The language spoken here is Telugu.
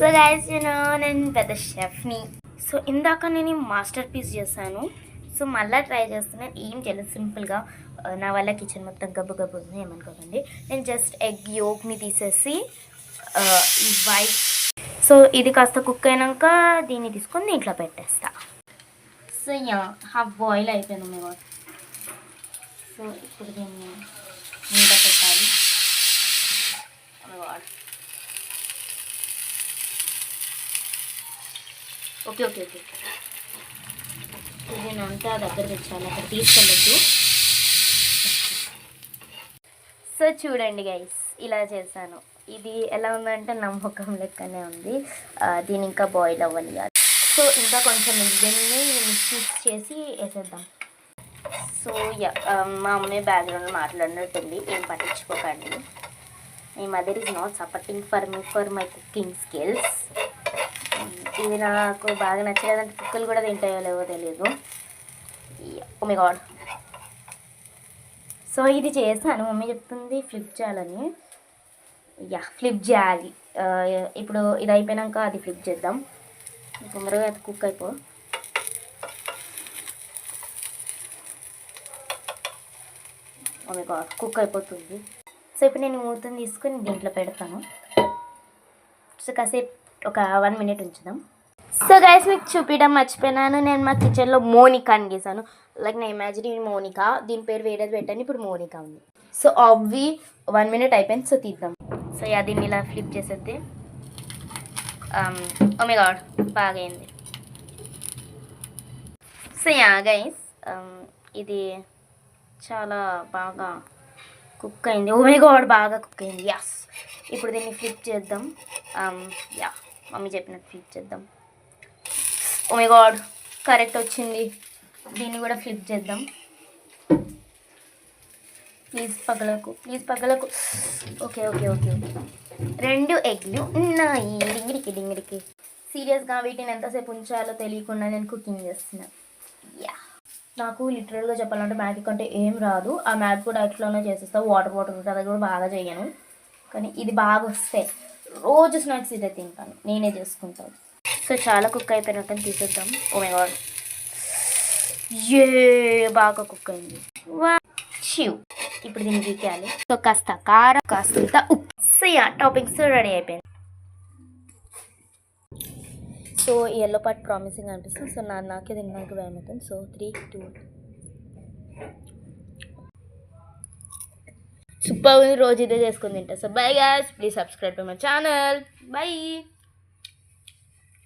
సో గైస్ నేను పెద్ద షెఫ్ని. సో ఇందాక నేను మాస్టర్ పీస్ చేశాను. సో మళ్ళీ ట్రై చేస్తున్నాను. ఏం చేయలేదు, సింపుల్గా నా వల్ల కిచెన్ మొత్తం గబ్బు గబ్బు ఉంది, ఏమనుకోకండి. నేను జస్ట్ ఎగ్ యోక్ని తీసేసి ఈ వైట్, సో ఇది కాస్త కుక్ అయినాక దీన్ని తీసుకొని దీంట్లో పెట్టేస్తా. సో హాఫ్ బాయిల్ అయిపోయింది మేము. సో ఇప్పుడు దీన్ని మీద పెట్టాలి. ఓకే ఓకే ఓకే నేను అంతా దగ్గర తెచ్చాను, అక్కడ తీసుకెళ్ళొద్దు. సో చూడండి గైస్, ఇలా చేశాను. ఇది ఎలా ఉందంటే నమ్మకం లెక్కనే ఉంది. దీని ఇంకా బాయిల్ అవ్వాలి కాదు. సో ఇంకా కొంచెం దీన్ని మిక్స్ చేసి వేసేద్దాం. సో మా అమ్మాయి బ్యాక్గ్రౌండ్ మాట్లాడినట్టుంది, ఏం పట్టించుకోకండి. My mother is not supporting for my cooking skills. ఇది నాకు బాగా నచ్చలేదంటే కుక్కలు కూడా తింటాయో లేవో తెలియదు. Oh my God. సో ఇది చేశాను, మమ్మీ చెప్తుంది ఫ్లిప్ చేయాలని. ఫ్లిప్ చేయాలి. ఇప్పుడు ఇది అయిపోయాక అది ఫ్లిప్ చేద్దాం. తొందరగా అది కుక్ అయిపో. ఓ మై గాడ్, కుక్ అయిపోతుంది. సో ఇప్పుడు నేను మూతను తీసుకొని దీంట్లో పెడతాను. సో కాసేపు ఒక 1 minute ఉంచుదాం. సో గైస్, మీకు చూపించడం మర్చిపోయినాను, నేను మా కిచెన్లో మోనికా అని గీసాను. లైక్ నా ఇమాజినరీ మోనికా, దీని పేరు వేరేది పెట్టాను, ఇప్పుడు మోనికా ఉంది. సో ఆబ్వి 1 minute అయిపోయింది. సో తీద్దాం. సో దీన్ని ఇలా ఫ్లిప్ చేసేద్ది. ఓ మై గాడ్, బాగా అయింది. సో గైస్, ఇది చాలా బాగా కుక్ అయింది. ఓ మై గాడ్, బాగా కుక్ అయింది. యస్, ఇప్పుడు దీన్ని ఫ్లిప్ చేద్దాం. మమ్మీ చెప్పినట్టు ఫ్లిప్ చేద్దాం. ఓ మై గాడ్, కరెక్ట్ వచ్చింది. దీన్ని కూడా ఫ్లిప్ చేద్దాం. ప్లీజ్ పగలకు, ప్లీజ్ పగలకు. ఓకే ఓకే ఓకే 2 ఎగ్లు ఉన్నాయి. డింగిరికి సీరియస్గా వీటిని ఎంతసేపు ఉంచాలో తెలియకుండా నేను కుకింగ్ చేస్తున్నా. నాకు లిటరల్గా చెప్పాలంటే మ్యాగీ కంటే ఏం రాదు. ఆ మ్యాగీ కూడా ఎట్లోనే చేసేస్తాను, వాటర్ ఉంటుంది, అది కూడా బాగా చేయను. కానీ ఇది బాగా వస్తే రోజు స్నాక్స్ ఇదే తింటాను, నేనే చేసుకుంటాను. సో చాలా కుక్ అయిపోయినట్టు తీసేద్దాం. ఓ మై గాడ్, బాగా కుక్ అయింది. ఇప్పుడు దీన్ని తీయాలి. సో కాస్త కారం, కాస్తంత ఉప్పు. సో టాపింగ్స్ రెడీ అయిపోయింది. సో ఎల్లో పార్ట్ ప్రామిసింగ్ అనిపిస్తుంది. సో నాకే తిన్నాక భయమవుతుంది. So 3, 2 super. రోజు ఇదే చేసుకుని తింటా. So bye guys, please subscribe to my channel. By.